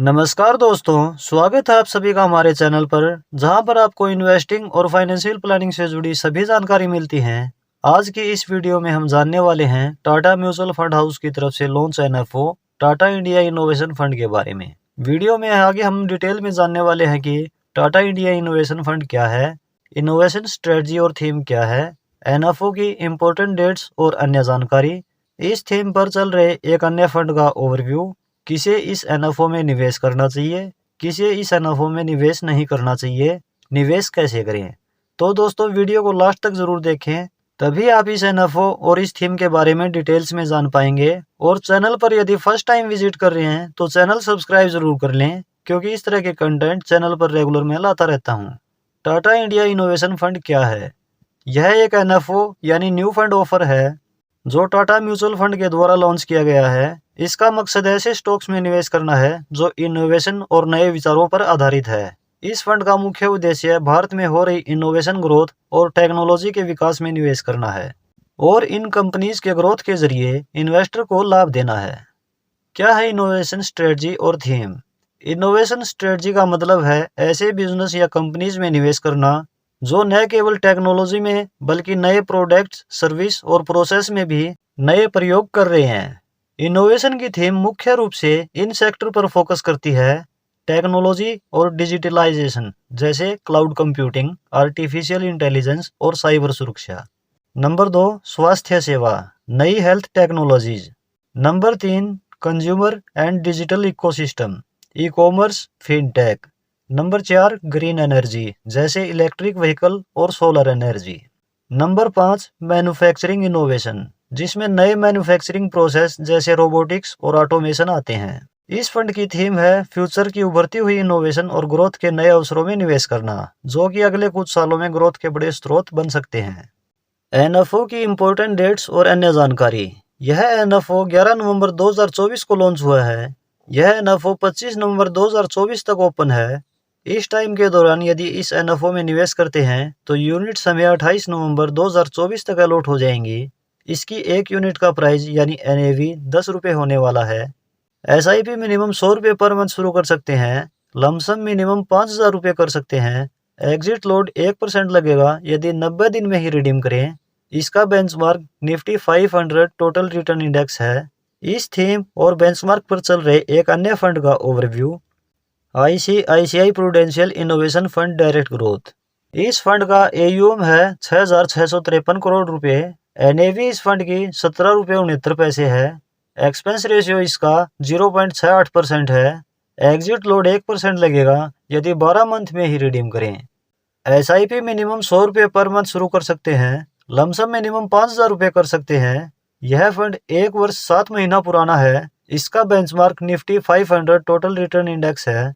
नमस्कार दोस्तों, स्वागत है आप सभी का हमारे चैनल पर, जहां पर आपको इन्वेस्टिंग और फाइनेंशियल प्लानिंग से जुड़ी सभी जानकारी मिलती है। आज की इस वीडियो में हम जानने वाले हैं टाटा म्यूचुअल फंड हाउस की तरफ से launch NFO Tata India innovation fund के बारे में। वीडियो में आगे हम डिटेल में जानने वाले हैं कि टाटा इंडिया इनोवेशन फंड क्या है, इनोवेशन स्ट्रेटजी और थीम क्या है, एनएफओ की इम्पोर्टेंट डेट्स और अन्य जानकारी, इस थीम पर चल रहे एक अन्य फंड का ओवरव्यू, किसे इस एनएफओ में निवेश करना चाहिए, किसे इस एनएफओ में निवेश नहीं करना चाहिए, निवेश कैसे करें। तो दोस्तों वीडियो को लास्ट तक जरूर देखें, तभी आप इस एनएफओ और इस थीम के बारे में डिटेल्स में जान पाएंगे। और चैनल पर यदि फर्स्ट टाइम विजिट कर रहे हैं तो चैनल सब्सक्राइब जरूर कर लें, क्योंकि इस तरह के कंटेंट चैनल पर रेगुलर में लाता रहता हूँ। टाटा इंडिया इनोवेशन फंड क्या है? यह एक एनएफओ यानी न्यू फंड ऑफर है जो टाटा म्यूचुअल फंड के द्वारा लॉन्च किया गया है। इसका मकसद ऐसे स्टॉक्स में निवेश करना है जो इनोवेशन और नए विचारों पर आधारित है। इस फंड का मुख्य उद्देश्य भारत में हो रही इनोवेशन ग्रोथ और टेक्नोलॉजी के विकास में निवेश करना है और इन कंपनीज के ग्रोथ के जरिए इन्वेस्टर को लाभ देना है। क्या है इनोवेशन स्ट्रेटजी और थीम? इनोवेशन स्ट्रेटजी का मतलब है ऐसे बिजनेस या कंपनीज में निवेश करना जो न केवल टेक्नोलॉजी में बल्कि नए प्रोडक्ट्स, सर्विस और प्रोसेस में भी नए प्रयोग कर रहे हैं। इनोवेशन की थीम मुख्य रूप से इन सेक्टर पर फोकस करती है: टेक्नोलॉजी और डिजिटलाइजेशन जैसे क्लाउड कंप्यूटिंग, आर्टिफिशियल इंटेलिजेंस और साइबर सुरक्षा। नंबर 2, स्वास्थ्य सेवा, नई health technologies. Number 3, consumer and digital ecosystem, e commerce, fintech. Number 4, green energy जैसे इलेक्ट्रिक व्हीकल और solar energy. Number 5, manufacturing innovation, जिसमें नए मैन्युफैक्चरिंग प्रोसेस जैसे रोबोटिक्स और ऑटोमेशन आते हैं। इस फंड की थीम है फ्यूचर की उभरती हुई इनोवेशन और ग्रोथ के नए अवसरों में निवेश करना, जो कि अगले कुछ सालों में ग्रोथ के बड़े स्रोत बन सकते हैं। एनएफओ की इम्पोर्टेंट डेट्स और अन्य जानकारी। यह एनएफओ 11 नवंबर 2024 को लॉन्च हुआ है। यह एनएफओ 25 नवंबर 2024 तक ओपन है। इस टाइम के दौरान यदि इस एनएफओ में निवेश करते हैं तो यूनिट्स हमें 28 नवंबर 2024 तक अलॉट हो जाएंगी। इसकी एक यूनिट का प्राइस यानी एनएवी 10 रुपये होने वाला है। एसआईपी मिनिमम 100 रुपये पर मंथ शुरू कर सकते हैं। लमसम मिनिमम 5,000 रुपये कर सकते हैं। एग्जिट लोड 1% लगेगा यदि 90 दिन में ही रिडीम करें। इसका benchmark Nifty 500 total return index है। इस थीम और बेंचमार्क पर चल रहे एक अन्य फंड का overview. ICICI prudential innovation fund direct growth. इस फंड का एयूएम है 6,653 करोड़ रुपए। एनएवी इस फंड की 17 रुपये 69 पैसे है। एक्सपेंस रेशियो इसका 0.68% है। एग्जिट लोड 1% लगेगा यदि 12 मंथ में ही रिडीम करें। एसआईपी मिनिमम 100 रुपये पर मंथ शुरू कर सकते हैं। लमसम मिनिमम 5,000 रुपये कर सकते हैं। यह फंड 1 वर्ष 7 महीना पुराना है। इसका benchmark Nifty 500 total return index है।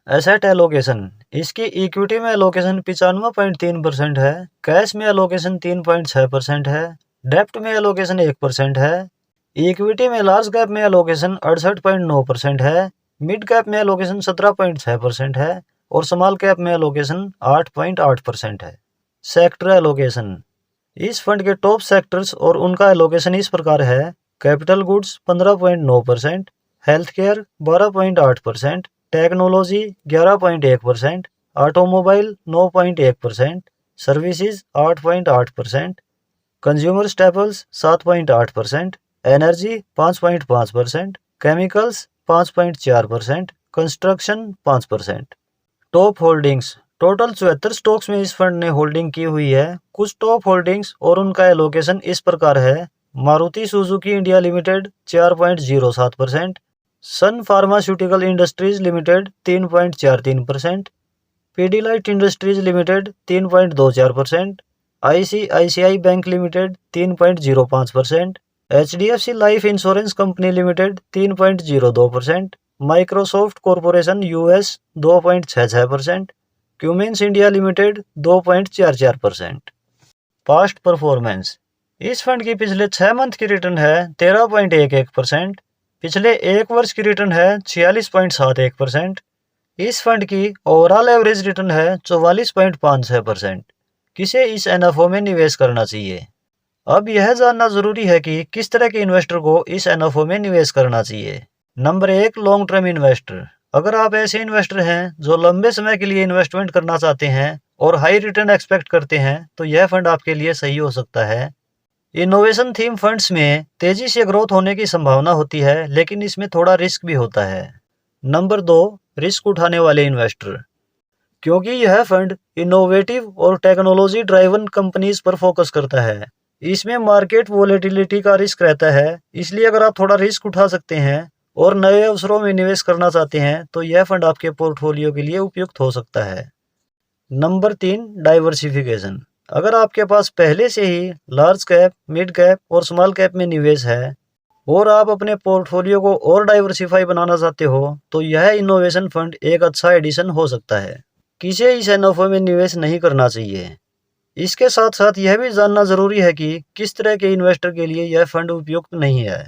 एसेट एलोकेशन, इसकी इक्विटी में एलोकेशन 95.3% है। कैश में एलोकेशन 3.6% है। डेप्ट में एलोकेशन 1% है। इक्विटी में लार्ज कैप में एलोकेशन 68.9% है। मिड कैप में एलोकेशन 17.6% है और स्मॉल कैप में एलोकेशन 8.8% है। सेक्टर एलोकेशन, इस फंड के टॉप सेक्टर्स और उनका एलोकेशन इस प्रकार है: capital goods 15.9%, health care 12.8%, technology 11.1%, automobile 9.1%, services 8.8%, consumer staples 7.8%, energy 5.5%, chemicals 5.4%, construction 5%। Top holdings, total 74 stocks में इस फंड ने होल्डिंग की हुई है। कुछ टॉप होल्डिंग्स और उनका एलोकेशन इस प्रकार है: Maruti Suzuki India limited 4.07%, Sun pharmaceutical industries limited 3.43%, Pidilite industries limited 3.24%, ICICI bank limited 3.05%, HDFC life insurance company limited 3.02%, Microsoft corporation US 2.66%, Cummins India limited 2.44%। Past performance, इस फंड की पिछले 6 मंथ की रिटर्न है 13.11%, पिछले 1 वर्ष की रिटर्न है 46.71%। इस फंड की ओवरऑल एवरेज रिटर्न है 44.56%। किसे इस एनएफओ में निवेश करना चाहिए? अब यह जानना जरूरी है कि किस तरह के इन्वेस्टर को इस एनएफओ में निवेश करना चाहिए। Number 1, long term investor. अगर आप ऐसे इन्वेस्टर हैं जो लंबे समय के लिए इन्वेस्टमेंट करना चाहते हैं और हाई रिटर्न एक्सपेक्ट करते हैं तो यह फंड आपके लिए सही हो सकता है। इनोवेशन थीम फंड्स में तेजी से ग्रोथ होने की संभावना होती है, लेकिन इसमें थोड़ा रिस्क भी होता है। नंबर 2, रिस्क उठाने वाले इन्वेस्टर। क्योंकि यह फंड इनोवेटिव और टेक्नोलॉजी ड्राइवन कंपनीज पर फोकस करता है, इसमें मार्केट वोलेटिलिटी का रिस्क रहता है। इसलिए अगर आप थोड़ा रिस्क उठा सकते हैं और नए अवसरों में निवेश करना चाहते हैं तो यह फंड आपके पोर्टफोलियो के लिए उपयुक्त हो सकता है। Number 3, diversification. अगर आपके पास पहले से ही लार्ज कैप, मिड कैप और स्मॉल कैप में निवेश है और आप अपने पोर्टफोलियो को और डाइवर्सिफाई बनाना चाहते हो तो यह इनोवेशन फंड एक अच्छा एडिशन हो सकता है। किसे इस एनएफओ में निवेश नहीं करना चाहिए। इसके साथ साथ यह भी जानना जरूरी है कि किस तरह के इन्वेस्टर के लिए यह फंड उपयुक्त नहीं है।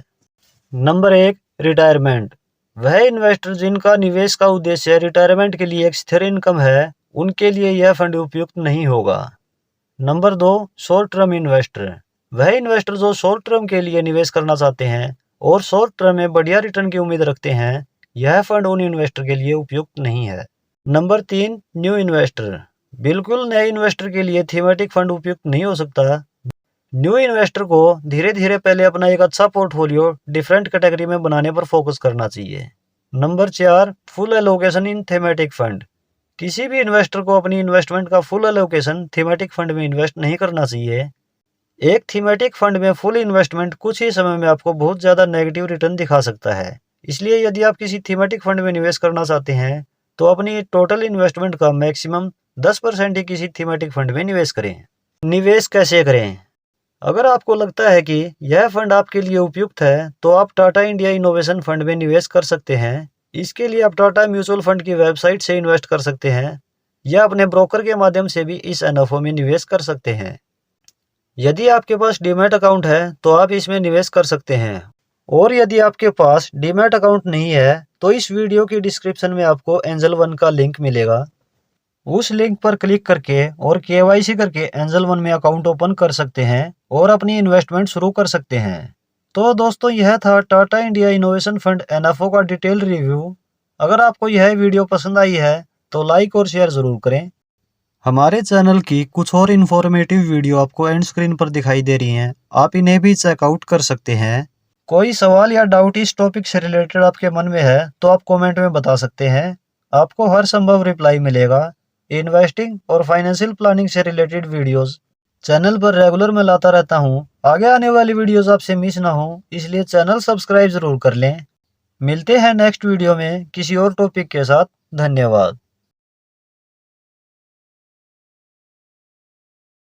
Number 1, retirement. वह इन्वेस्टर जिनका निवेश का उद्देश्य रिटायरमेंट के लिए एक स्थिर इनकम है, उनके लिए यह फंड उपयुक्त नहीं होगा। Number 2, short term investor. वह इन्वेस्टर जो शॉर्ट टर्म के लिए निवेश करना चाहते हैं और शॉर्ट टर्म में बढ़िया रिटर्न की उम्मीद रखते हैं, यह फंड उन इन्वेस्टर के लिए उपयुक्त नहीं है। Number 3, new investor. बिल्कुल नए इन्वेस्टर के लिए थीमेटिक फंड उपयुक्त नहीं हो सकता। न्यू इन्वेस्टर को धीरे धीरे पहले अपना एक अच्छा पोर्टफोलियो डिफरेंट कैटेगरी में बनाने पर फोकस करना चाहिए। Number 4, full allocation in thematic fund. किसी भी इन्वेस्टर को अपनी इन्वेस्टमेंट का फुल एलोकेशन थीमेटिक फंड में इन्वेस्ट नहीं करना चाहिए। एक थीमेटिक फंड में फुल इन्वेस्टमेंट कुछ ही समय में आपको बहुत ज़्यादा नेगेटिव रिटर्न दिखा सकता है। इसलिए यदि आप किसी थीमेटिक फंड में निवेश करना चाहते हैं तो अपनी टोटल इन्वेस्टमेंट का मैक्सिमम 10% ही किसी थीमेटिक फंड में निवेश करें। निवेश कैसे करें? अगर आपको लगता है कि यह फंड आपके लिए उपयुक्त है तो आप टाटा इंडिया इनोवेशन फंड में निवेश कर सकते हैं। इसके लिए आप टाटा म्यूचुअल फंड की वेबसाइट से इन्वेस्ट कर सकते हैं या अपने ब्रोकर के माध्यम से भी इस एनएफओ में निवेश कर सकते हैं। यदि आपके पास डीमैट अकाउंट है तो आप इसमें निवेश कर सकते हैं, और यदि आपके पास डीमैट अकाउंट नहीं है तो इस वीडियो की डिस्क्रिप्शन में आपको एंजल वन का लिंक मिलेगा। उस लिंक पर क्लिक करके और केवाईसी करके एंजल वन में अकाउंट ओपन कर सकते हैं और अपनी इन्वेस्टमेंट शुरू कर सकते हैं। तो दोस्तों, यह था Tata India innovation fund NFO का डिटेल रिव्यू। अगर आपको यह वीडियो पसंद आई है तो लाइक और शेयर जरूर करें। हमारे चैनल की कुछ और इन्फॉर्मेटिव वीडियो आपको एंड स्क्रीन पर दिखाई दे रही हैं, आप इन्हें भी चेकआउट कर सकते हैं। कोई सवाल या डाउट इस टॉपिक से रिलेटेड आपके मन में है तो आप कमेंट में बता सकते हैं, आपको हर संभव रिप्लाई मिलेगा। इन्वेस्टिंग और फाइनेंशियल प्लानिंग से रिलेटेड वीडियोस चैनल पर रेगुलर मैं लाता रहता हूं। आगे आने वाली वीडियोस आपसे मिस ना हो, इसलिए चैनल सब्सक्राइब जरूर कर लें। मिलते हैं नेक्स्ट वीडियो में किसी और टॉपिक के साथ। धन्यवाद।